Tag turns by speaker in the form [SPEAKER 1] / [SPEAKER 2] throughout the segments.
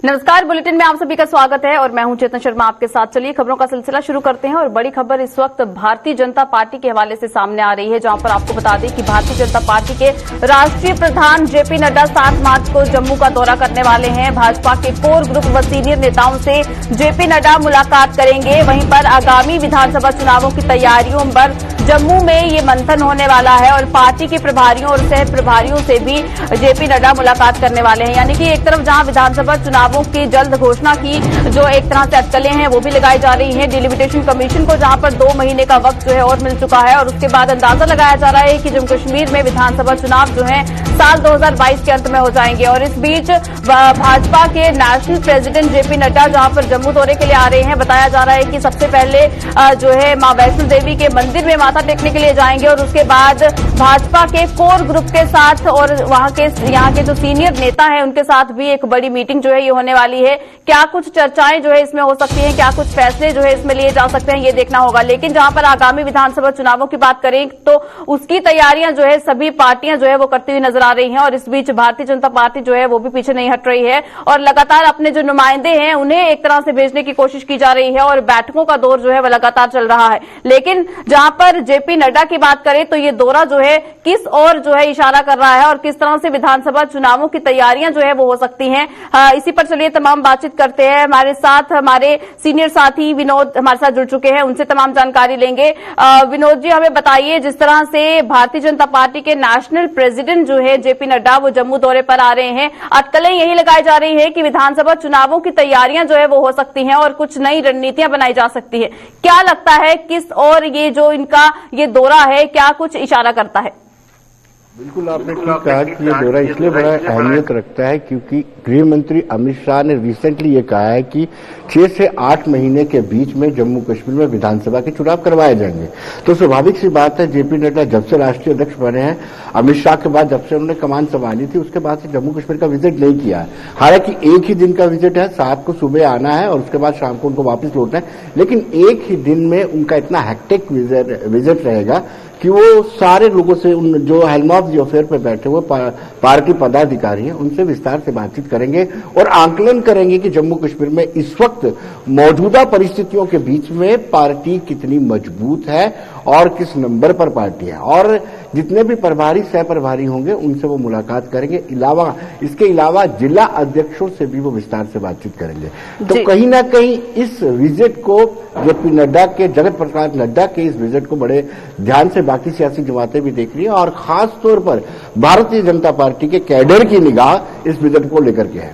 [SPEAKER 1] नमस्कार, बुलेटिन में आप सभी का स्वागत है और मैं हूं चेतन शर्मा आपके साथ। चलिए खबरों का सिलसिला शुरू करते हैं और बड़ी खबर इस वक्त भारतीय जनता पार्टी के हवाले से सामने आ रही है, जहां पर आपको बता दें कि भारतीय जनता पार्टी के राष्ट्रीय प्रधान जेपी नड्डा 7 मार्च को जम्मू का दौरा करने वाले हैं। भाजपा के कोर ग्रुप व सीनियर नेताओं से जेपी नड्डा मुलाकात करेंगे। वहीं पर आगामी विधानसभा चुनावों की तैयारियों पर जम्मू में ये मंथन होने वाला है और पार्टी के प्रभारियों और सह प्रभारियों से भी जेपी नड्डा मुलाकात करने वाले हैं। यानी कि एक तरफ जहां विधानसभा चुनावों की जल्द घोषणा की जो एक तरह से अटकलें हैं वो भी लगाई जा रही हैं। डिलिमिटेशन कमीशन को जहां पर 2 महीने का वक्त जो है और मिल चुका है और उसके बाद अंदाजा लगाया जा रहा है कि जम्मू कश्मीर में विधानसभा चुनाव जो है साल 2022 के अंत में हो जाएंगे। और इस बीच भाजपा के नेशनल प्रेसिडेंट जेपी नड्डा जहां पर जम्मू दौरे के लिए आ रहे हैं, बताया जा रहा है कि सबसे पहले जो है मां वैष्णो देवी के मंदिर में माथा टेकने के लिए जाएंगे और उसके बाद भाजपा के कोर ग्रुप के साथ और यहाँ के जो सीनियर नेता हैं उनके साथ भी एक बड़ी मीटिंग जो है ये होने वाली है। क्या कुछ चर्चाएं जो है इसमें हो सकती हैं, क्या कुछ फैसले जो है इसमें लिए जा सकते हैं, ये देखना होगा। लेकिन जहां पर आगामी विधानसभा चुनावों की बात करें तो उसकी तैयारियां जो है सभी पार्टियां जो है वो करती हुई नजर आ रही हैं और इस बीच भारतीय जनता पार्टी जो है वो भी पीछे नहीं हट रही है और लगातार अपने जो नुमाइंदे हैं उन्हें एक तरह से भेजने की कोशिश की जा रही है और बैठकों का दौर जो है वो लगातार चल रहा है। लेकिन जहां पर जेपी नड्डा की बात करें तो ये दौरा जो है किस ओर जो है इशारा कर रहा है और किस तरह से विधानसभा चुनावों की तैयारियां जो है वो हो सकती हैं, इसी पर चलिए तमाम बातचीत करते हैं। हमारे साथ हमारे सीनियर साथी विनोद हमारे साथ जुड़ चुके हैं, उनसे तमाम जानकारी लेंगे। विनोद जी, हमें बताइए, जिस तरह से भारतीय जनता पार्टी के नेशनल प्रेसिडेंट जो है जेपी नड्डा वो जम्मू दौरे पर आ रहे हैं, अटकलें यही लगाई जा रही है कि विधानसभा चुनावों की तैयारियां जो है वो हो सकती हैं और कुछ नई रणनीतियां बनाई जा सकती है। क्या लगता है किस और ये जो इनका ये दौरा है क्या कुछ इशारा करता है?
[SPEAKER 2] बिल्कुल, आपने ठीक कहा कि ये दौरा इसलिए बड़ा अहमियत रखता है क्योंकि गृह मंत्री अमित शाह ने रिसेंटली ये कहा है कि 6 से 8 महीने के बीच में जम्मू कश्मीर में विधानसभा के चुनाव करवाए जाएंगे। तो स्वाभाविक सी बात है, जेपी नड्डा जब से राष्ट्रीय अध्यक्ष बने हैं, अमित शाह के बाद जब से उन्होंने कमान संभाली थी उसके बाद से जम्मू कश्मीर का विजिट नहीं किया है। हालांकि एक ही दिन का विजिट है, 7 को सुबह आना है और उसके बाद शाम को उनको वापस लौटना है, लेकिन एक ही दिन में उनका इतना हेक्टिक विजिट रहेगा कि वो सारे लोगों से जो हेल्म ऑफ द अफेयर पे बैठे हुए पार्टी पदाधिकारी हैं उनसे विस्तार से बातचीत करेंगे और आंकलन करेंगे कि जम्मू कश्मीर में इस वक्त मौजूदा परिस्थितियों के बीच में पार्टी कितनी मजबूत है और किस नंबर पर पार्टी है। और जितने भी प्रभारी सह प्रभारी होंगे उनसे वो मुलाकात करेंगे। इसके अलावा जिला अध्यक्षों से भी वो विस्तार से बातचीत करेंगे। तो कहीं ना कहीं इस विजिट को जेपी नड्डा के जगत प्रकाश नड्डा के इस विजिट को बड़े ध्यान से बाकी सियासी जमातें भी देख रही है और खास तौर पर भारतीय जनता पार्टी के कैडर की निगाह इस विजिट को लेकर के है।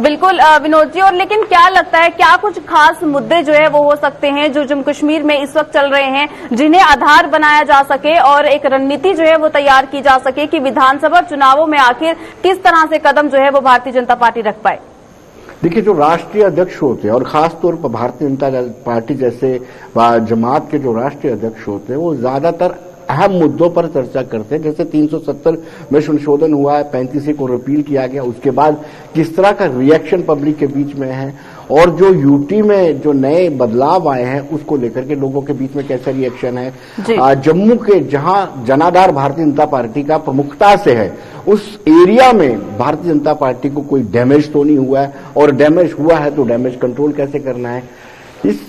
[SPEAKER 1] बिल्कुल विनोद जी, और लेकिन क्या लगता है क्या कुछ खास मुद्दे जो है वो हो सकते हैं जो जम्मू कश्मीर में इस वक्त चल रहे हैं जिन्हें आधार बनाया जा सके और एक रणनीति जो है वो तैयार की जा सके कि विधानसभा चुनावों में आखिर किस तरह से कदम जो है वो भारतीय जनता पार्टी रख पाए?
[SPEAKER 2] देखिए, जो राष्ट्रीय अध्यक्ष होते हैं और खासतौर पर भारतीय जनता पार्टी जैसे जमात के जो राष्ट्रीय अध्यक्ष होते हैं वो ज्यादातर अहम मुद्दों पर चर्चा करते हैं। जैसे 370 में संशोधन हुआ है, 35 को रिपील किया गया, उसके बाद किस तरह का रिएक्शन पब्लिक के बीच में है और जो यूटी में जो नए बदलाव आए हैं उसको लेकर के लोगों के बीच में कैसा रिएक्शन है। जम्मू के जहां जनाधार भारतीय जनता पार्टी का प्रमुखता से है उस एरिया में भारतीय जनता पार्टी को कोई डैमेज तो नहीं हुआ है और डैमेज हुआ है तो डैमेज कंट्रोल कैसे करना है। इस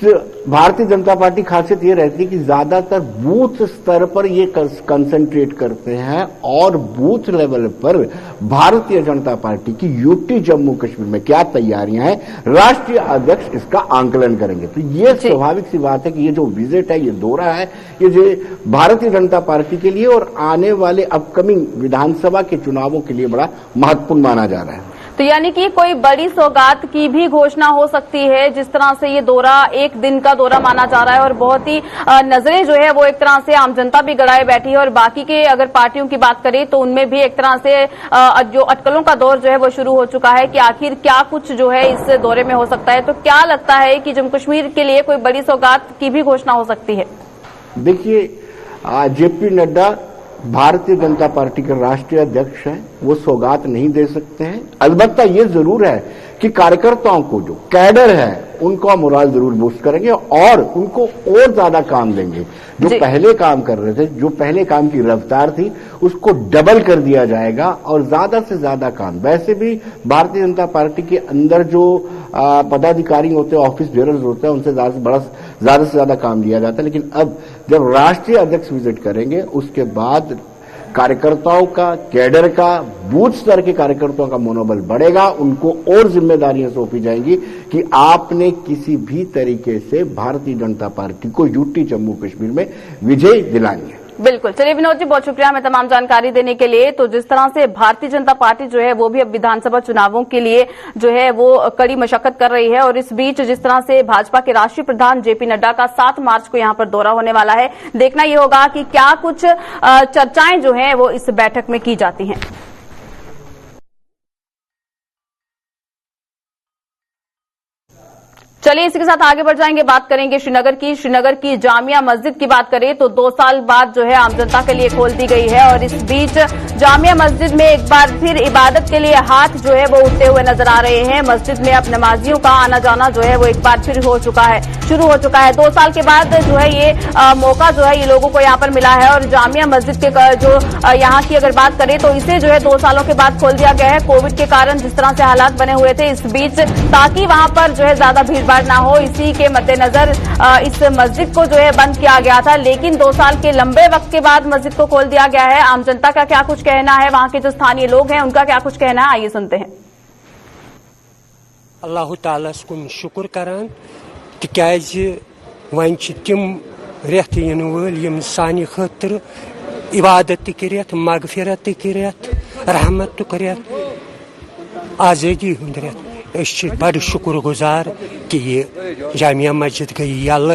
[SPEAKER 2] भारतीय जनता पार्टी खासियत ये रहती है कि ज्यादातर बूथ स्तर पर ये कंसंट्रेट करते हैं और बूथ लेवल पर भारतीय जनता पार्टी की यूटी जम्मू कश्मीर में क्या तैयारियां हैं राष्ट्रीय अध्यक्ष इसका आंकलन करेंगे। तो ये स्वाभाविक सी बात है कि ये जो विजिट है, ये दौरा है, ये जो भारतीय जनता पार्टी के लिए और आने वाले अपकमिंग विधानसभा के चुनावों के लिए बड़ा महत्वपूर्ण माना जा रहा है।
[SPEAKER 1] तो यानी कि कोई बड़ी सौगात की भी घोषणा हो सकती है, जिस तरह से ये दौरा एक दिन का दौरा माना जा रहा है और बहुत ही नजरें जो है वो एक तरह से आम जनता भी गड़ाए बैठी है और बाकी के अगर पार्टियों की बात करें तो उनमें भी एक तरह से जो अटकलों का दौर जो है वो शुरू हो चुका है कि आखिर क्या कुछ जो है इस दौरे में हो सकता है। तो क्या लगता है कि जम्मू कश्मीर के लिए कोई बड़ी सौगात की भी घोषणा हो सकती है?
[SPEAKER 2] देखिए, जेपी नड्डा भारतीय जनता पार्टी के राष्ट्रीय अध्यक्ष हैं, वो सौगात नहीं दे सकते हैं। अलबत्ता ये जरूर है कि कार्यकर्ताओं को जो कैडर है उनका मोराल जरूर बूस्ट करेंगे और उनको और ज्यादा काम देंगे। जो पहले काम कर रहे थे, जो पहले काम की रफ्तार थी, उसको डबल कर दिया जाएगा और ज्यादा से ज्यादा काम। वैसे भी भारतीय जनता पार्टी के अंदर जो पदाधिकारी होते हैं, ऑफिस बेयरर्स होते हैं, उनसे ज्यादा से ज्यादा काम लिया जाता है। लेकिन अब जब राष्ट्रीय अध्यक्ष विजिट करेंगे, उसके बाद कार्यकर्ताओं का, कैडर का, बूथ स्तर के कार्यकर्ताओं का मनोबल बढ़ेगा, उनको और जिम्मेदारियां सौंपी जाएंगी कि आपने किसी भी तरीके से भारतीय जनता पार्टी को यूटी जम्मू कश्मीर में विजय दिलानी है।
[SPEAKER 1] बिल्कुल। चलिए विनोद जी, बहुत शुक्रिया हमें तमाम जानकारी देने के लिए। तो जिस तरह से भारतीय जनता पार्टी जो है वो भी अब विधानसभा चुनावों के लिए जो है वो कड़ी मशक्कत कर रही है, और इस बीच जिस तरह से भाजपा के राष्ट्रीय प्रधान जेपी नड्डा का 7 मार्च को यहां पर दौरा होने वाला है, देखना ये होगा कि क्या कुछ चर्चाएं जो है वो इस बैठक में की जाती हैं। चलिए इसी के साथ आगे बढ़ जाएंगे, बात करेंगे श्रीनगर की जामिया मस्जिद की बात करें तो 2 साल बाद जो है आम जनता के लिए खोल दी गई है, और इस बीच जामिया मस्जिद में एक बार फिर इबादत के लिए हाथ जो है वो उठते हुए नजर आ रहे हैं। मस्जिद में अब नमाजियों का आना जाना जो है वो एक बार फिर शुरू हो चुका है। 2 साल के बाद जो है ये मौका जो है ये लोगों को यहाँ पर मिला है, और जामिया मस्जिद के जो यहाँ की अगर बात करें तो इसे जो है 2 सालों के बाद खोल दिया गया है। कोविड के कारण जिस तरह से हालात बने हुए थे, इस बीच ताकि वहां पर जो है ज्यादा भीड़ ना हो, इसी के मद्देनजर इस मस्जिद को जो है बंद किया गया था। लेकिन 2 साल के लंबे वक्त के बाद मस्जिद को खोल दिया गया है। आम जनता का क्या कुछ कहना है, वहां के जो स्थानीय लोग हैं उनका क्या कुछ कहना है, आइए सुनते हैं।
[SPEAKER 3] अल्लाह ताला कुन शुक्र करान तिकाज वन तिम रेत इन वल यम सानि खतर इबादत रेत, मगफिरत रेत, रहमत रेत, आजादी हुंद रेत। बड़ शुक्र गुजार कि ये जामिया मस्जिद गई यल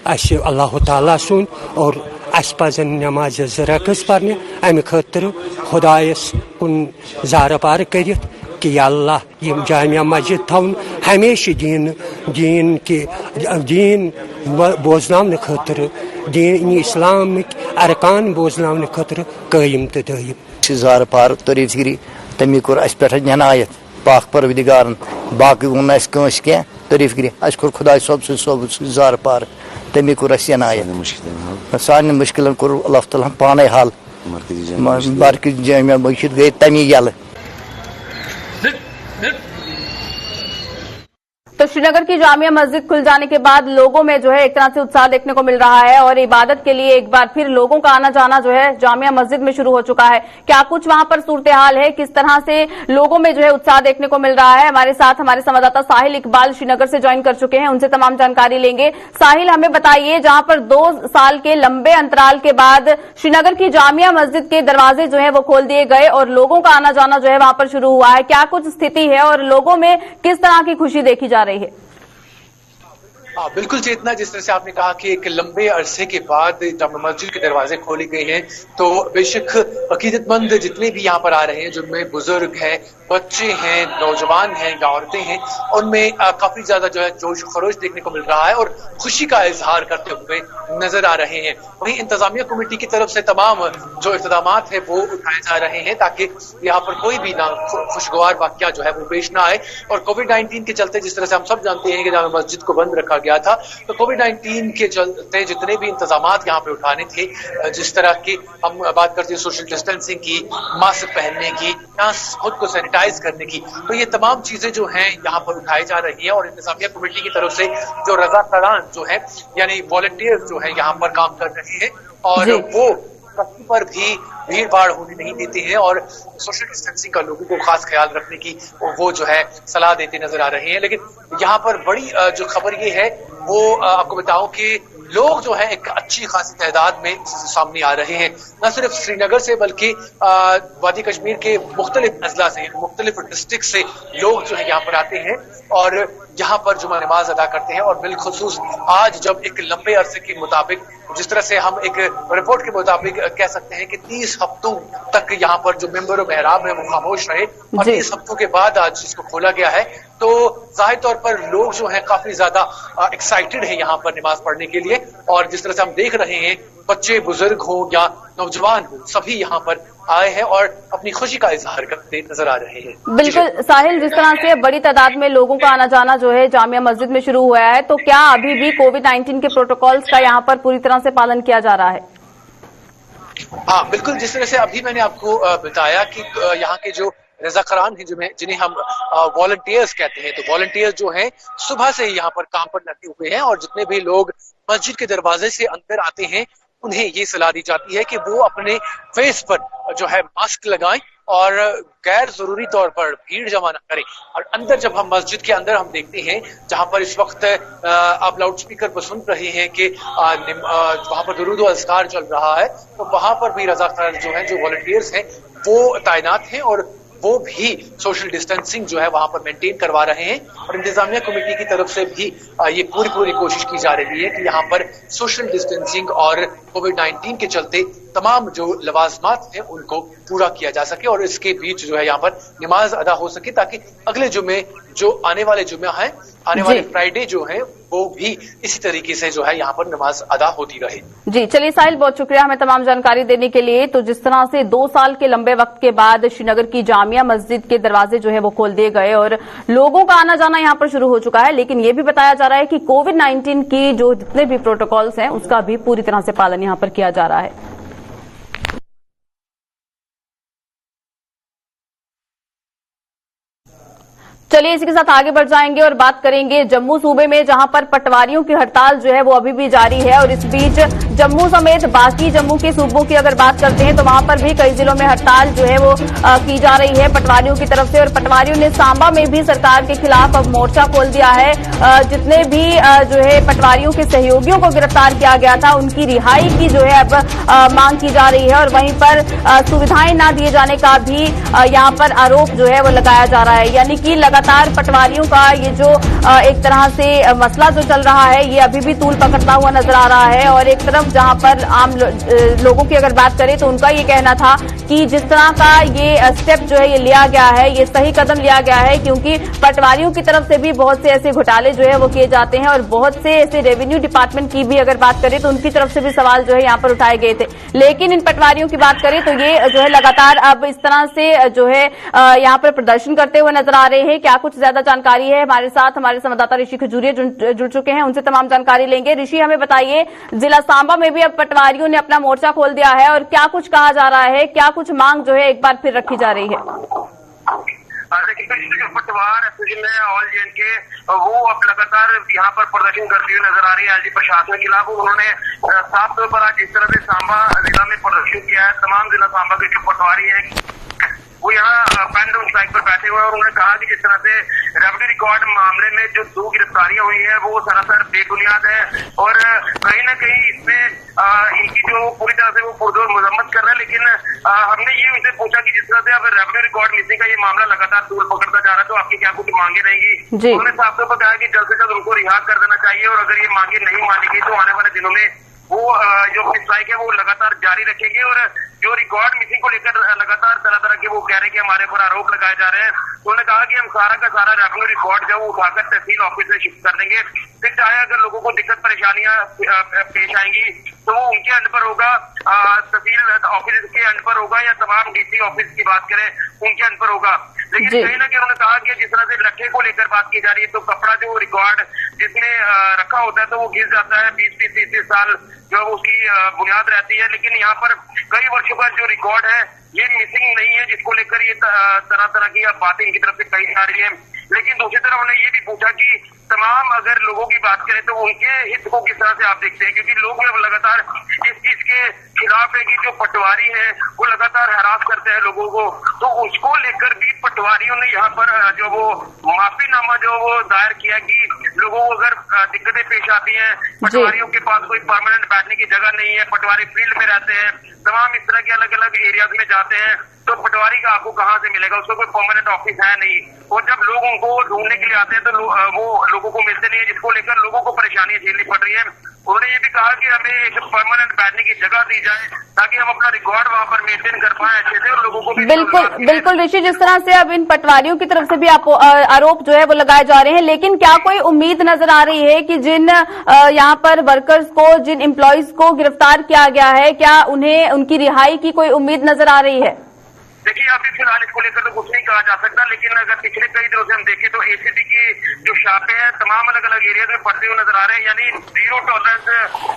[SPEAKER 3] अल्लाह ताला सुन, और अस पजन नमाज रकस पढ़ने अमि खतर खुदायस कुन जार पार कर कि अल्लाह यम जामिया मस्जिद थवन हमेशा दीन बोजन खतर, दीन इस्लाम अरकान बोजन खतर कायम तो दायम।
[SPEAKER 4] जार पार तरीफगिरी तमी कोर अस पे ननायत पाक परवदिगारन, बाकी वोन कह तरीफगिरी अस कोर खुदा सोब जार पार, तमी कोर अनायत सान मुश्किल कोर अल्लाह ताला पाने हाल। मरकज़ी जामिया मस्जिद गई तमी यल।
[SPEAKER 1] तो श्रीनगर की जामिया मस्जिद खुल जाने के बाद लोगों में जो है एक तरह से उत्साह देखने को मिल रहा है, और इबादत के लिए एक बार फिर लोगों का आना जाना जो है जामिया मस्जिद में शुरू हो चुका है। क्या कुछ वहां पर सूरत हाल है, किस तरह से लोगों में जो है उत्साह देखने को मिल रहा है, हमारे साथ हमारे संवाददाता साहिल इकबाल श्रीनगर से ज्वाइन कर चुके हैं, उनसे तमाम जानकारी लेंगे। साहिल, हमें बताइए, जहां पर 2 साल के लंबे अंतराल के बाद श्रीनगर की जामिया मस्जिद के दरवाजे जो है वो खोल दिए गए और लोगों का आना जाना जो है वहां पर शुरू हुआ है, क्या कुछ स्थिति है और लोगों में किस तरह की खुशी देखी जा रही है?
[SPEAKER 5] बिल्कुल चेतना, जिस तरह से आपने कहा कि एक लंबे अरसे के बाद जामिया मस्जिद के दरवाजे खोले गए हैं, तो बेशक अकीदतमंद जितने भी यहाँ पर आ रहे हैं, जिनमें बुजुर्ग हैं, बच्चे हैं, नौजवान हैं या औरतें हैं, उनमें काफी ज्यादा जो है जोश खरोश देखने को मिल रहा है और खुशी का इजहार करते हुए नजर आ रहे हैं। वहीं इंतजामिया कमेटी की तरफ से तमाम जो इक़दामात है वो उठाए जा रहे हैं ताकि यहाँ पर कोई भी ना खुशगवार वाकया जो है वो पेश ना आए। और कोविड-19 के चलते, जिस तरह से हम सब जानते हैं कि जामिया मस्जिद को बंद रखा गया था, तो कोविड-19 के चलते जितने भी इंतजामात यहाँ पे उठाने थे, जिस तरह की हम बात करते हैं सोशल डिस्टेंसिंग की, मास्क पहनने की, खुद को सैनिटाइज करने की, तो ये तमाम चीजें जो हैं यहाँ पर उठाई जा रही है। और इंतजामिया कमेटी की तरफ से जो रज़ाकारान जो है यानी वॉलंटियर जो है यहाँ पर काम कर रहे हैं और वो कहीं पर भी भीड़ भाड़ होने नहीं देते हैं और सोशल डिस्टेंसिंग का लोगों को खास ख्याल रखने की वो जो है सलाह देते नजर आ रहे हैं। लेकिन यहाँ पर बड़ी जो खबर ये है वो आपको बताऊं कि लोग जो है एक अच्छी खासी तादाद में सामने आ रहे हैं, न सिर्फ श्रीनगर से बल्कि वादी कश्मीर के मुख्तलिफ अजला से, मुख्तलिफ डिस्ट्रिक्ट से लोग जो है यहाँ पर आते हैं और यहाँ पर जुमा नमाज अदा करते हैं। और बिलखुसूस आज जब एक लंबे अरसे के मुताबिक, जिस तरह से हम एक रिपोर्ट के मुताबिक कह सकते हैं कि 30 हफ्तों तक यहाँ पर जो मेंबर मेहराब है वो खामोश रहे और 30 हफ्तों के बाद आज इसको खोला गया है, तो जाहिर तौर पर लोग जो हैं काफी ज्यादा एक्साइटेड है यहाँ पर नमाज पढ़ने के लिए। और जिस तरह से हम देख रहे हैं बच्चे बुजुर्ग हो या नौजवान हो, सभी यहाँ पर आए हैं और अपनी खुशी का इजहार करते नजर आ रहे हैं।
[SPEAKER 1] बिल्कुल साहिल, जिस तरह से बड़ी तादाद में लोगों का आना जाना जो है जामिया मस्जिद में शुरू हुआ है, तो क्या अभी भी कोविड-19 के प्रोटोकॉल्स का यहाँ पर पूरी तरह से पालन किया जा रहा है?
[SPEAKER 5] हाँ बिल्कुल, जिस तरह से अभी मैंने आपको बताया कि यहाँ के जो रज़ाकारान हैं जिन्हें हम वॉलंटियर्स कहते हैं, तो वॉलंटियर्स जो हैं सुबह से ही यहाँ पर काम पर लगे हुए हैं और जितने भी लोग मस्जिद के दरवाजे से अंदर आते हैं उन्हें ये सलाह दी जाती है कि वो अपने फेस पर जो है मास्क लगाएं और गैर जरूरी तौर पर भीड़ जमा न करें। और अंदर जब हम मस्जिद के अंदर हम देखते हैं जहां पर इस वक्त आप लाउड स्पीकर पर सुन रहे हैं कि वहां पर दुरूद व अज़कार चल रहा है, तो वहां पर भी रज़ाकार जो हैं, जो वॉलंटियर्स हैं, वो तैनात हैं और वो भी सोशल डिस्टेंसिंग जो है वहां पर मेंटेन करवा रहे हैं। और इंतजामिया कमेटी की तरफ से भी ये पूरी कोशिश की जा रही है कि यहाँ पर सोशल डिस्टेंसिंग और कोविड-19 के चलते तमाम जो लवाजमात हैं उनको पूरा किया जा सके और इसके बीच जो है यहाँ पर नमाज अदा हो सके, ताकि अगले जुमे जो आने वाले जुमे हैं, आने वाले फ्राइडे जो है वो भी इसी तरीके से जो है यहाँ पर नमाज अदा होती रहे।
[SPEAKER 1] जी चलिए साहिल, बहुत शुक्रिया हमें तमाम जानकारी देने के लिए। तो जिस तरह से 2 साल के लंबे वक्त के बाद श्रीनगर की जामिया मस्जिद के दरवाजे जो है वो खोल दिए गए और लोगों का आना जाना यहाँ पर शुरू हो चुका है, लेकिन ये भी बताया जा रहा है कि कोविड-19 की जो जितने भी प्रोटोकॉल्स हैं उसका भी पूरी तरह से पालन यहाँ पर किया जा रहा है। चलिए इसी के साथ आगे बढ़ जाएंगे और बात करेंगे जम्मू सूबे में, जहां पर पटवारियों की हड़ताल जो है वो अभी भी जारी है। और इस बीच जम्मू समेत बाकी जम्मू के सूबों की अगर बात करते हैं तो वहां पर भी कई जिलों में हड़ताल जो है वो की जा रही है पटवारियों की तरफ से। और पटवारियों ने सांबा में भी सरकार के खिलाफ अब मोर्चा खोल दिया है। जितने भी जो है पटवारियों के सहयोगियों को गिरफ्तार किया गया था उनकी रिहाई की जो है अब मांग की जा रही है और वहीं पर सुविधाएं न दिए जाने का भी यहाँ पर आरोप जो है वो लगाया जा रहा है। यानी कि लगातार पटवारियों का ये जो एक तरह से मसला जो चल रहा है ये अभी भी तूल पकड़ता हुआ नजर आ रहा है। और एक तरफ जहां पर आम लोगों की अगर बात करें तो उनका ये कहना था कि जिस तरह का ये स्टेप जो है ये लिया गया है, ये सही कदम लिया गया है, क्योंकि पटवारियों की तरफ से भी बहुत से ऐसे घोटाले जो है वो किए जाते हैं और बहुत से ऐसे रेवेन्यू डिपार्टमेंट की भी अगर बात करें तो उनकी तरफ से भी सवाल जो है यहाँ पर उठाए गए थे। लेकिन इन पटवारियों की बात करें तो ये जो है लगातार अब इस तरह से जो है यहाँ पर प्रदर्शन करते हुए नजर आ रहे हैं। क्या कुछ ज्यादा जानकारी है हमारे साथ हमारे संवाददाता ऋषि खजूरिया जुड़ चुके हैं, उनसे तमाम जानकारी लेंगे। ऋषि, हमें बताइए, जिला सांबा में भी अब पटवारियों ने अपना मोर्चा खोल दिया है और क्या कुछ कहा जा रहा है, क्या कुछ मांग जो है एक बार फिर रखी जा रही है?
[SPEAKER 6] पटवार एसोसिएशन है ऑल जेएंड के, वो अब लगातार यहाँ पर प्रदर्शन करती हुई नजर आ रही है एलजी प्रशासन के खिलाफ। उन्होंने साफ तौर पर आज जिस तरह से सांबा जिला में प्रदर्शन किया है, तमाम जिला सांबा के जो पटवारी है वो यहाँ पेन डाउन स्ट्राइक पर बैठे हुए हैं और उन्होंने कहा कि जिस तरह से रेवेन्यू रिकॉर्ड मामले में जो 2 गिरफ्तारियां हुई हैं वो सरासर बेबुनियाद है और कहीं ना कहीं इसमें इनकी जो पूरी तरह से वो पुरजोर मजम्मत कर रहे हैं। लेकिन हमने ये उनसे पूछा कि जिस तरह से अब रेवेन्यू रिकॉर्ड मिसिंग का ये मामला लगातार तूल पकड़ता जा रहा है तो आपकी क्या कुछ मांगे रहेंगी? उन्होंने साफ तौर पर कहा कि जल्द से जल्द उनको रिहा कर देना चाहिए और अगर ये मांगे नहीं मानी गई तो आने वाले दिनों में वो जो स्ट्राइक है वो लगातार जारी रखेंगे। और जो रिकॉर्ड मिसिंग को लेकर लगातार तरह के वो कह रहे हैं कि हमारे ऊपर आरोप लगाए जा रहे हैं। तो उन्होंने कहा कि हम सारा का सारा रेवेन्यू रिकॉर्ड जो वो उठाकर तहसील ऑफिस में शिफ्ट कर देंगे, फिर चाहे अगर लोगों को दिक्कत परेशानियां पेश आएंगी तो वो उनके अंड पर होगा, तहसील ऑफिस के अंड पर होगा या तमाम डीसी ऑफिस की बात करें उनके अंड पर होगा। लेकिन कहीं ना कहीं उन्होंने कहा कि जिस तरह से लट्ठे को लेकर बात की जा रही है तो कपड़ा जो रिकॉर्ड जिसमें रखा होता है तो वो घिस जाता है, 20-30 साल जो उसकी बुनियाद रहती है। लेकिन यहाँ पर कई वर्षों का जो रिकॉर्ड है ये मिसिंग नहीं है, जिसको लेकर ये तरह की बातें इनकी तरफ से कही जा रही है। लेकिन दूसरी तरफ उन्होंने ये भी पूछा कि तमाम अगर लोगों की बात करें तो उनके हित को किस तरह से आप देखते हैं, क्योंकि लोग लगातार इस चीज के खिलाफ है कि जो पटवारी है वो लगातार हरास करते हैं लोगों को, तो उसको लेकर भी पटवारियों ने यहाँ पर जो वो माफीनामा जो वो दायर किया कि लोगों को अगर दिक्कतें पेश आती हैं, पटवारियों के पास कोई परमानेंट बैठने की जगह नहीं है, पटवारी फील्ड में रहते हैं, तमाम इस तरह के अलग अलग एरियाज में जाते हैं, तो पटवारी का आपको कहाँ से मिलेगा, उसका कोई परमानेंट ऑफिस है नहीं। और जब लोग उनको ढूंढने के लिए आते हैं तो वो लोगों को मिलते नहीं है, जिसको लेकर लोगों को परेशानियां झेलनी पड़ रही है। उन्होंने ये भी कहा कि हमें एक परमानेंट बैठने की जगह दी जाए ताकि हम अपना रिकॉर्ड वहां पर मेंटेन कर पाए अच्छे से और लोगों को भी
[SPEAKER 1] बिल्कुल ऋषि, जिस तरह से अब इन पटवारियों की तरफ से भी आरोप जो है वो लगाए जा रहे हैं, लेकिन क्या कोई उम्मीद नजर आ रही है कि जिन यहाँ पर वर्कर्स को, जिन एम्प्लॉयज को गिरफ्तार किया गया है, क्या उन्हें उनकी रिहाई की कोई उम्मीद नजर आ रही है?
[SPEAKER 6] देखिए, अभी फिलहाल इसको लेकर तो कुछ नहीं कहा जा सकता, लेकिन अगर पिछले कई दिनों से हम देखें तो एसीबी की जो छापे हैं तमाम अलग अलग एरियाज में पड़ते हुए नजर आ रहे हैं, यानी जीरो टॉलरेंस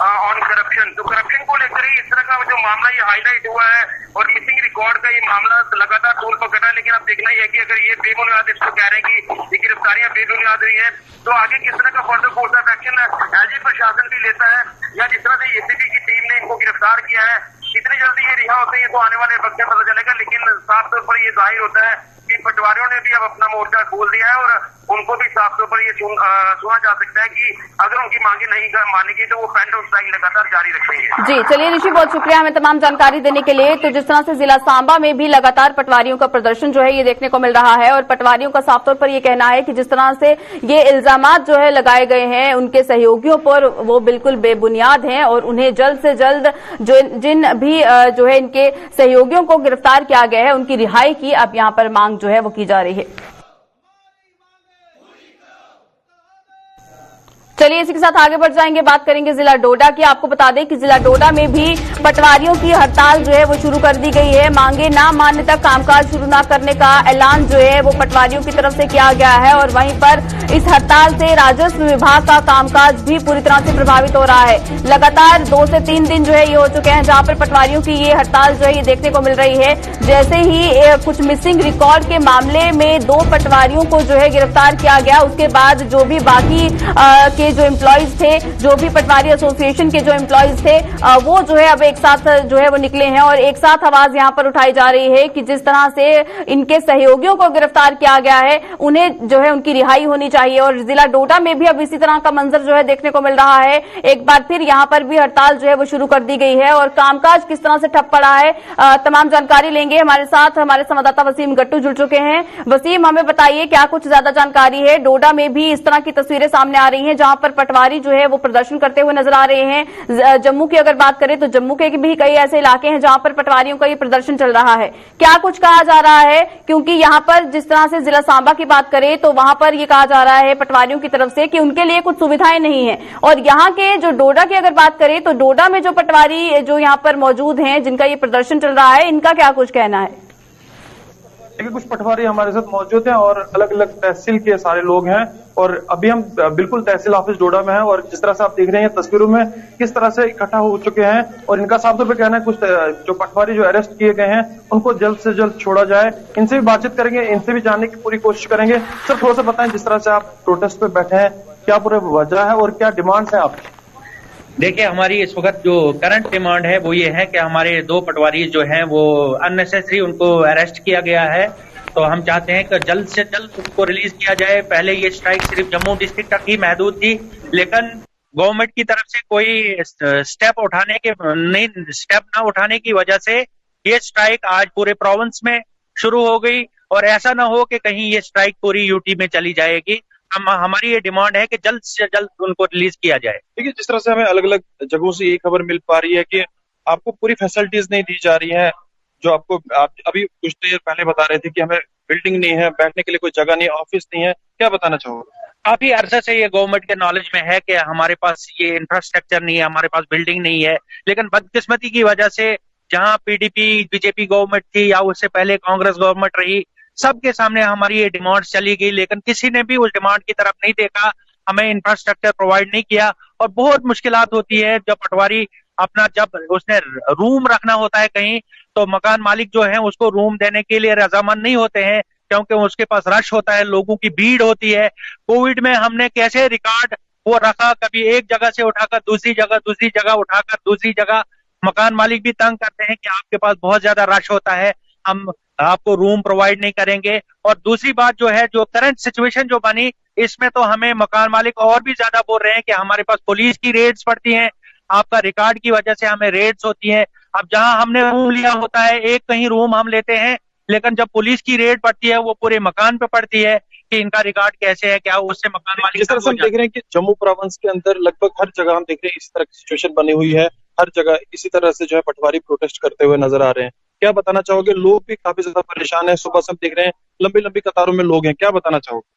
[SPEAKER 6] ऑन करप्शन। तो करप्शन को लेकर ही इस तरह का जो मामला ये हाईलाइट हुआ है और मिसिंग रिकॉर्ड का ये मामला लगातार तूल पकड़ा है। लेकिन अब देखना ही है कि अगर ये बेबुनियाद इसको कह रहे हैं कि ये गिरफ्तारियां बेबुनियाद हुई है, तो आगे किस तरह का further course of action LG प्रशासन भी लेता है, या जिस तरह से एसीबी की टीम ने इनको गिरफ्तार किया है कितनी जल्दी ये रिहा होते हैं तो आने वाले वक्त में पता चलेगा। लेकिन साफ तौर पर ये जाहिर होता है कि पटवारियों ने भी अब अपना मोर्चा खोल दिया है और उनको भी साफ तौर पर ये सुना जा सकता है कि अगर उनकी मांगे नहीं मानेगी तो वो पेंट और स्ट्राइक लगातार जारी रखेंगे।
[SPEAKER 1] जी चलिए ऋषि, बहुत शुक्रिया हमें तमाम जानकारी देने के लिए। तो जिस तरह से जिला सांबा में भी लगातार पटवारियों का प्रदर्शन जो है ये देखने को मिल रहा है और पटवारियों का साफ तौर पर ये कहना है कि जिस तरह से ये इल्जामात जो है लगाए गए हैं उनके सहयोगियों पर, वो बिल्कुल बेबुनियाद हैं और उन्हें जल्द से जल्द जिन भी जो है इनके सहयोगियों को गिरफ्तार किया गया है उनकी रिहाई की अब यहाँ पर मांग जो है वो की जा रही है। चलिए इसी के साथ आगे बढ़ जाएंगे, बात करेंगे जिला डोडा की। आपको बता दें कि जिला डोडा में भी पटवारियों की हड़ताल जो है वो शुरू कर दी गई है। मांगे ना मानने तक कामकाज शुरू न करने का ऐलान जो है वो पटवारियों की तरफ से किया गया है और वहीं पर इस हड़ताल से राजस्व विभाग का कामकाज भी पूरी तरह से प्रभावित हो रहा है। लगातार 2 से 3 दिन जो है ये हो चुके हैं जहां पर पटवारियों की ये हड़ताल जो है ये देखने को मिल रही है। जैसे ही कुछ मिसिंग रिकॉर्ड के मामले में 2 पटवारियों को जो है गिरफ्तार किया गया, उसके बाद जो भी बाकी के जो एम्प्लॉयज थे, जो भी पटवारी एसोसिएशन के जो एम्प्लॉयज थे, वो जो है अब एक साथ जो है वो निकले हैं और एक साथ आवाज यहां पर उठाई जा रही है कि जिस तरह से इनके सहयोगियों को गिरफ्तार किया गया है उन्हें जो है उनकी रिहाई होनी चाहिए। और जिला डोडा में भी अब इसी तरह का मंजर जो है देखने को मिल रहा है। एक बार फिर यहां पर भी हड़ताल जो है वो शुरू कर दी गई है और कामकाज किस तरह से ठप पड़ा है तमाम जानकारी लेंगे। हमारे साथ हमारे संवाददाता वसीम गट्टू जुड़ चुके हैं। वसीम, हमें बताइए क्या कुछ ज्यादा जानकारी है? डोडा में भी इस तरह की तस्वीरें सामने आ रही हैं जहां पर पटवारी जो है वो प्रदर्शन करते हुए नजर आ रहे हैं। जम्मू की अगर बात करें तो जम्मू के भी कई ऐसे इलाके हैं जहां पर पटवारियों का ये प्रदर्शन चल रहा है। क्या कुछ कहा जा रहा है? क्योंकि यहां पर जिस तरह से जिला सांबा की बात करें तो वहां पर ये कहा जा रहा है पटवारियों की तरफ से कि उनके लिए कुछ सुविधाएं नहीं है, और यहां के जो डोडा की अगर बात करें तो डोडा में जो पटवारी जो यहां पर मौजूद हैं जिनका ये प्रदर्शन चल रहा है, इनका क्या कुछ कहना है?
[SPEAKER 7] देखिए, कुछ पटवारी हमारे साथ मौजूद हैं और अलग अलग तहसील के सारे लोग हैं और अभी हम बिल्कुल तहसील ऑफिस डोडा में हैं और जिस तरह से आप देख रहे हैं तस्वीरों में किस तरह से इकट्ठा हो चुके हैं और इनका साफ तौर पर कहना है कुछ जो पटवारी जो अरेस्ट किए गए हैं उनको जल्द से जल्द छोड़ा जाए। इनसे भी बातचीत करेंगे, इनसे भी जानने की पूरी कोशिश करेंगे। सर, थोड़ा सा बताएं, जिस तरह से आप प्रोटेस्ट पे बैठे हैं क्या पूरे वजह है और क्या डिमांड है आपकी?
[SPEAKER 8] देखिए, हमारी इस वक्त जो करंट डिमांड है वो ये है कि हमारे 2 पटवारी जो हैं वो अननेसेसरी उनको अरेस्ट किया गया है, तो हम चाहते हैं कि जल्द से जल्द उनको रिलीज किया जाए। पहले ये स्ट्राइक सिर्फ जम्मू डिस्ट्रिक्ट तक ही महदूद थी, लेकिन गवर्नमेंट की तरफ से कोई स्टेप ना उठाने की वजह से ये स्ट्राइक आज पूरे प्रोविंस में शुरू हो गई और ऐसा ना हो कि कहीं ये स्ट्राइक पूरी यूटी में चली जाएगी। हमारी ये डिमांड है कि जल्द से जल्द उनको रिलीज किया जाए।
[SPEAKER 7] देखिए, जिस तरह से हमें अलग अलग जगहों से ये खबर मिल पा रही है कि आपको पूरी फैसिलिटीज नहीं दी जा रही है, जो आपको आप अभी कुछ देर पहले बता रहे थे कि हमें बिल्डिंग नहीं है, बैठने के लिए कोई जगह नहीं है, ऑफिस नहीं है, क्या बताना चाहोगे?
[SPEAKER 8] काफी अरसे से ये गवर्नमेंट के नॉलेज में है कि हमारे पास ये इंफ्रास्ट्रक्चर नहीं है, हमारे पास बिल्डिंग नहीं है, लेकिन बदकिस्मती की वजह से जहां पीडीपी बीजेपी गवर्नमेंट थी या उससे पहले कांग्रेस गवर्नमेंट रही, सबके सामने हमारी ये डिमांड चली गई, लेकिन किसी ने भी उस डिमांड की तरफ नहीं देखा, हमें इंफ्रास्ट्रक्चर प्रोवाइड नहीं किया और बहुत मुश्किलात होती है जब पटवारी अपना जब उसने रूम रखना होता है कहीं तो मकान मालिक जो है उसको रूम देने के लिए रजामंद नहीं होते हैं क्योंकि उसके पास रश होता है, लोगों की भीड़ होती है। कोविड में हमने कैसे रिकॉर्ड वो रखा, कभी एक जगह से उठाकर दूसरी जगह उठाकर दूसरी जगह। मकान मालिक भी तंग करते हैं कि आपके पास बहुत ज्यादा रश होता है, हम आपको रूम प्रोवाइड नहीं करेंगे। और दूसरी बात जो है, जो करंट सिचुएशन जो बनी, इसमें तो हमें मकान मालिक और भी ज्यादा बोल रहे हैं कि हमारे पास पुलिस की रेड्स पड़ती हैं, आपका रिकॉर्ड की वजह से हमें रेड्स होती है। अब जहां हमने रूम लिया होता है, एक कहीं रूम हम लेते हैं, लेकिन जब पुलिस की रेड पड़ती है वो पूरे मकान पे पड़ती है। कि इनका रिकॉर्ड कैसे है, क्या उससे मकान मालिक
[SPEAKER 7] जिस तरह से हम देख रहे हैं कि जम्मू प्रोविंस के अंदर लगभग हर जगह हम देख रहे हैं इस तरह की सिचुएशन बनी हुई है। हर जगह इसी तरह से जो है पटवारी प्रोटेस्ट करते हुए नजर आ रहे हैं। क्या बताना चाहोगे? लोग भी काफी ज्यादा परेशान है। सुबह से हम देख रहे हैं लंबी लंबी कतारों में लोग हैं। क्या बताना चाहोगे?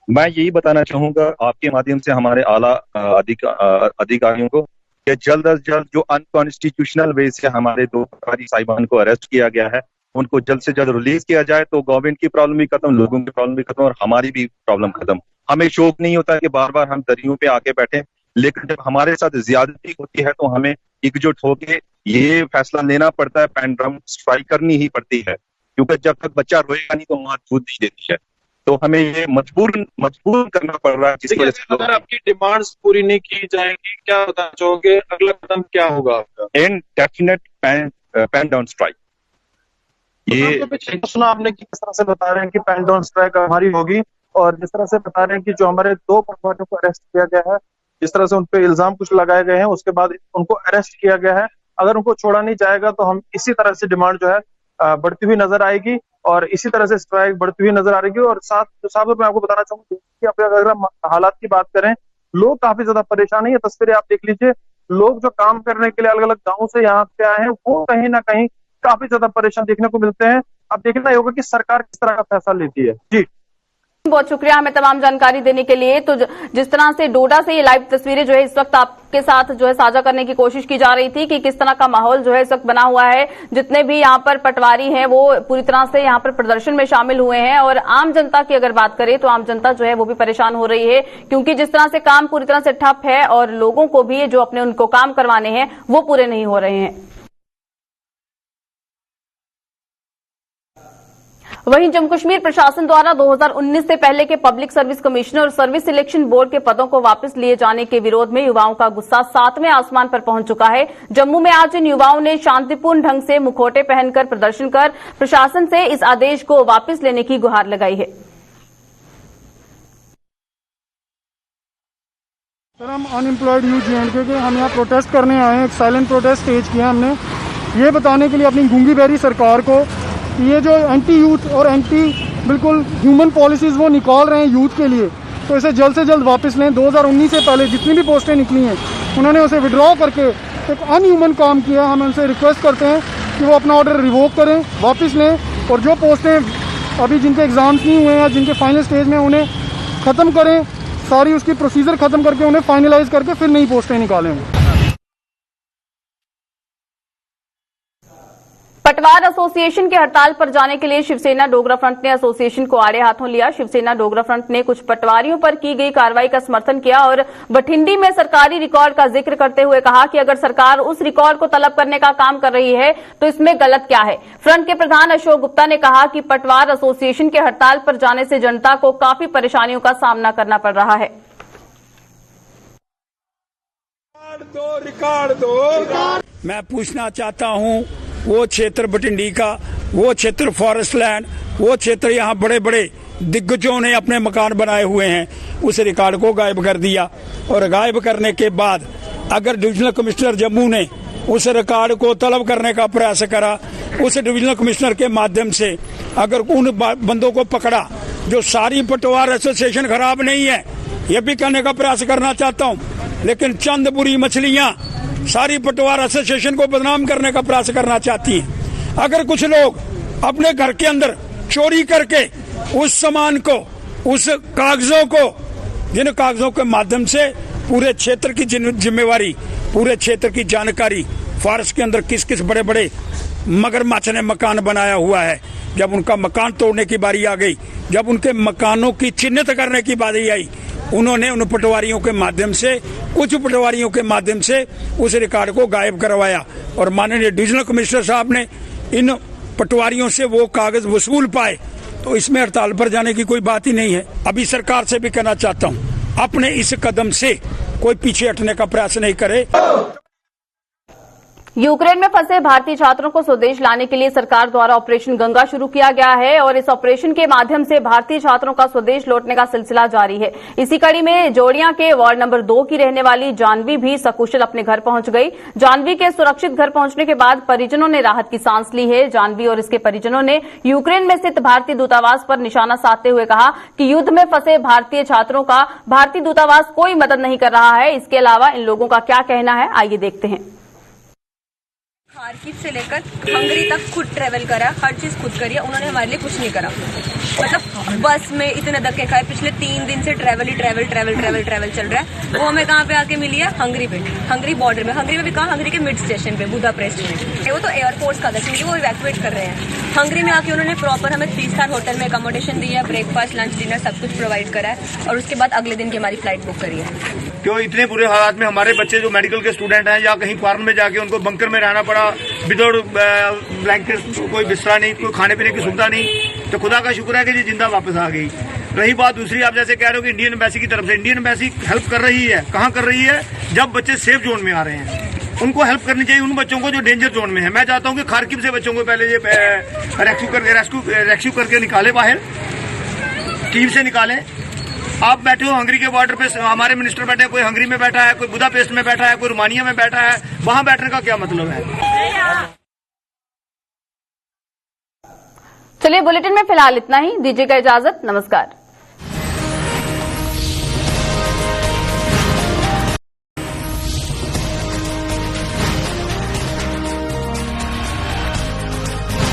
[SPEAKER 9] मैं यही बताना चाहूंगा आपके माध्यम से हमारे आला अधिकारियों को कि जल्द अज जल्द जो अनकॉन्स्टिट्यूशनल वे से हमारे 2 पटवारी साहिबान को अरेस्ट किया गया है उनको जल्द से जल्द रिलीज किया जाए तो गवर्नमेंट की प्रॉब्लम भी खत्म, लोगों की प्रॉब्लम भी खत्म और हमारी भी प्रॉब्लम खत्म। हमें शौक नहीं होता कि बार बार हम दरियों पे आके बैठे, लेकिन जब हमारे साथ ज्यादती होती है तो हमें एकजुट होके ये फैसला लेना पड़ता है, पैन स्ट्राइक करनी ही पड़ती है, क्योंकि जब तक बच्चा रोएगा नहीं तो माँ दूध नहीं देती है। तो हमें ये मजबूर करना पड़ रहा है। जिस वजह से
[SPEAKER 7] अगर आपकी डिमांड्स पूरी नहीं की जाएंगी, क्या बताना चाहोगे अगला कदम क्या होगा आपका?
[SPEAKER 9] Indefinite pen down strike.
[SPEAKER 7] ये सुना आपने कि किस तरह से बता रहे हैं कि पैन डाउन स्ट्राइक हमारी होगी, और जिस तरह से बता रहे हैं कि जो हमारे 2 पटवारियों को अरेस्ट किया गया है, जिस तरह से उन पे इल्जाम कुछ लगाए गए हैं, उसके बाद उनको अरेस्ट किया गया है। अगर उनको छोड़ा नहीं जाएगा तो हम इसी तरह से डिमांड जो है बढ़ती हुई नजर आएगी और इसी तरह से स्ट्राइक बढ़ती हुई नजर आ रही है। और साथ में मैं आपको बताना चाहूंगा कि अगर हम हालात की बात करें, लोग काफी ज्यादा परेशान है। ये तस्वीरें आप देख लीजिए, लोग जो काम करने के लिए अलग अलग गाँव से यहाँ पे आए हैं वो कहीं ना कहीं काफी ज्यादा परेशान देखने को मिलते हैं। अब देखना ही होगा कि सरकार किस तरह का फैसला लेती है। जी
[SPEAKER 1] बहुत शुक्रिया हमें तमाम जानकारी देने के लिए। तो जिस तरह से डोडा से ये लाइव तस्वीरें जो है इस वक्त आपके साथ जो है साझा करने की कोशिश की जा रही थी कि किस तरह का माहौल जो है इस वक्त बना हुआ है। जितने भी यहाँ पर पटवारी हैं वो पूरी तरह से यहाँ पर प्रदर्शन में शामिल हुए हैं और आम जनता की अगर बात करें तो आम जनता जो है वो भी परेशान हो रही है, क्योंकि जिस तरह से काम पूरी तरह से ठप है और लोगों को भी जो अपने उनको काम करवाने हैं वो पूरे नहीं हो रहे हैं। वहीं जम्मू कश्मीर प्रशासन द्वारा 2019 से पहले के पब्लिक सर्विस कमिश्नर और सर्विस सिलेक्शन बोर्ड के पदों को वापस लिए जाने के विरोध में युवाओं का गुस्सा 7वें आसमान पर पहुंच चुका है। जम्मू में आज इन युवाओं ने शांतिपूर्ण ढंग से मुखौटे पहनकर प्रदर्शन कर प्रशासन से इस आदेश को वापस लेने की गुहार लगाई है।
[SPEAKER 10] सर, हम अनएम्प्लॉयड यूथ J&K के हम यहाँ प्रोटेस्ट करने आए हैं। एक साइलेंट प्रोटेस्ट स्टेज किया हमने, ये बताने के लिए अपनी गूंगी बहरी सरकार को कि ये जो एंटी यूथ और एंटी बिल्कुल ह्यूमन पॉलिसीज वो निकाल रहे हैं यूथ के लिए, तो इसे जल्द से जल्द वापस लें। 2019 से पहले जितनी भी पोस्टें निकली हैं उन्होंने उसे विड्रॉ करके एक अनह्यूमन काम किया। हम उनसे रिक्वेस्ट करते हैं कि वो अपना ऑर्डर रिवोक करें, वापस लें और जो पोस्टें अभी जिनके एग्जाम्स नहीं हुए हैं या जिनके फाइनल स्टेज में उन्हें ख़त्म करें, सारी उसकी प्रोसीजर ख़त्म करके उन्हें फाइनलाइज करके फिर नई पोस्टें निकालें।
[SPEAKER 1] पटवार एसोसिएशन के हड़ताल पर जाने के लिए शिवसेना डोगरा फ्रंट ने एसोसिएशन को आड़े हाथों लिया। शिवसेना डोगरा फ्रंट ने कुछ पटवारियों पर की गई कार्रवाई का समर्थन किया और बठिंडी में सरकारी रिकॉर्ड का जिक्र करते हुए कहा कि अगर सरकार उस रिकॉर्ड को तलब करने का काम कर रही है तो इसमें गलत क्या है। फ्रंट के प्रधान अशोक गुप्ता ने कहा कि पटवार एसोसिएशन के हड़ताल पर जाने से जनता को काफी परेशानियों का सामना करना पड़ रहा है।
[SPEAKER 11] रिकॉर्ड दो। मैं पूछना चाहता हूं, वो क्षेत्र बठिंडी का, वो क्षेत्र फॉरेस्ट लैंड, वो क्षेत्र यहाँ बड़े बड़े दिग्गजों ने अपने मकान बनाए हुए हैं, उस रिकॉर्ड को गायब कर दिया। और गायब करने के बाद अगर डिविजनल कमिश्नर जम्मू ने उस रिकॉर्ड को तलब करने का प्रयास करा, उस डिविजनल कमिश्नर के माध्यम से अगर उन बंदों को पकड़ा, जो सारी पटवार एसोसिएशन खराब नहीं है ये भी करने का प्रयास करना चाहता हूँ, लेकिन चंद बुरी मछलियां सारी पटवार एसोसिएशन को बदनाम करने का प्रयास करना चाहती हैं। अगर कुछ लोग अपने घर के अंदर चोरी करके उस सामान को, उस कागजों को, जिन कागजों के माध्यम से पूरे क्षेत्र की जिम्मेवारी, पूरे क्षेत्र की जानकारी, फॉरेस्ट के अंदर किस किस बड़े बड़े मगरमच्छ ने मकान बनाया हुआ है, जब उनका मकान तोड़ने की बारी आ गई, जब उनके मकानों की चिन्हित करने की बारी आई, उन्होंने उन पटवारियों के माध्यम से, कुछ पटवारियों के माध्यम से उस रिकॉर्ड को गायब करवाया। और माननीय डिविजनल कमिश्नर साहब ने इन पटवारियों से वो कागज वसूल पाए, तो इसमें हड़ताल पर जाने की कोई बात ही नहीं है। अभी सरकार से भी कहना चाहता हूँ, अपने इस कदम से कोई पीछे हटने का प्रयास नहीं करे।
[SPEAKER 1] यूक्रेन में फंसे भारतीय छात्रों को स्वदेश लाने के लिए सरकार द्वारा ऑपरेशन गंगा शुरू किया गया है और इस ऑपरेशन के माध्यम से भारतीय छात्रों का स्वदेश लौटने का सिलसिला जारी है। इसी कड़ी में जोड़ियां के वार्ड नंबर 2 की रहने वाली जानवी भी सकुशल अपने घर पहुंच गई। जानवी के सुरक्षित घर पहुंचने के बाद परिजनों ने राहत की सांस ली है। जानवी और इसके परिजनों ने यूक्रेन में स्थित भारतीय दूतावास पर निशाना साधते हुए कहा कि युद्ध में फंसे भारतीय छात्रों का भारतीय दूतावास कोई मदद नहीं कर रहा है। इसके अलावा इन लोगों का क्या कहना है, आइए देखते हैं।
[SPEAKER 12] खार्किव से लेकर हंगरी तक खुद ट्रेवल करा, हर चीज खुद करी है। उन्होंने हमारे लिए कुछ नहीं करा। मतलब बस में इतने धक्के खाए, पिछले 3 दिन से ट्रेवल चल रहा है। वो हमें कहाँ पे आके मिली है? हंगरी पे, हंगरी बॉर्डर में। हंगरी में भी कहा, हंगरी के मिड स्टेशन पे, बुदापेस्ट में। वो तो एयरफोर्स का था क्योंकि वो इवैक्यूएट कर रहे हैं। हंगरी में आके उन्होंने प्रॉपर हमें 3 स्टार होटल में अकोमोडेशन दी है, ब्रेकफास्ट, लंच, डिनर सब कुछ प्रोवाइड करा है और उसके बाद अगले दिन की हमारी फ्लाइट बुक करी है।
[SPEAKER 13] क्यों इतने बुरे हालात में हमारे बच्चे जो मेडिकल के स्टूडेंट हैं या कहीं फॉरेन में जाके उनको बंकर में रहना पड़ा, विदाउट ब्लैंकेट, कोई बिस्तरा नहीं, कोई खाने पीने की सुविधा नहीं। तो खुदा का शुक्र है कि ये जिंदा वापस आ गई। रही बात दूसरी, आप जैसे कह रहे हो कि इंडियन एम्बेसी की तरफ से, इंडियन एम्बेसी हेल्प कर रही है। कहाँ कर रही है? जब बच्चे सेफ जोन में आ रहे हैं उनको हेल्प करनी चाहिए, उन बच्चों को जो डेंजर जोन में है। मैं चाहता हूँ कि खार्किव से बच्चों को पहले ये रेस्क्यू करके निकाले बाहर, कीव से निकालें। आप बैठे हो हंगरी के बॉर्डर पे, हमारे मिनिस्टर बैठे, कोई हंगरी में बैठा है, कोई बुदापेस्ट में बैठा है, कोई रोमानिया में बैठा है। वहां बैठने का क्या मतलब है?
[SPEAKER 1] चलिए, बुलेटिन में फिलहाल इतना ही। दीजिएगा इजाजत। नमस्कार।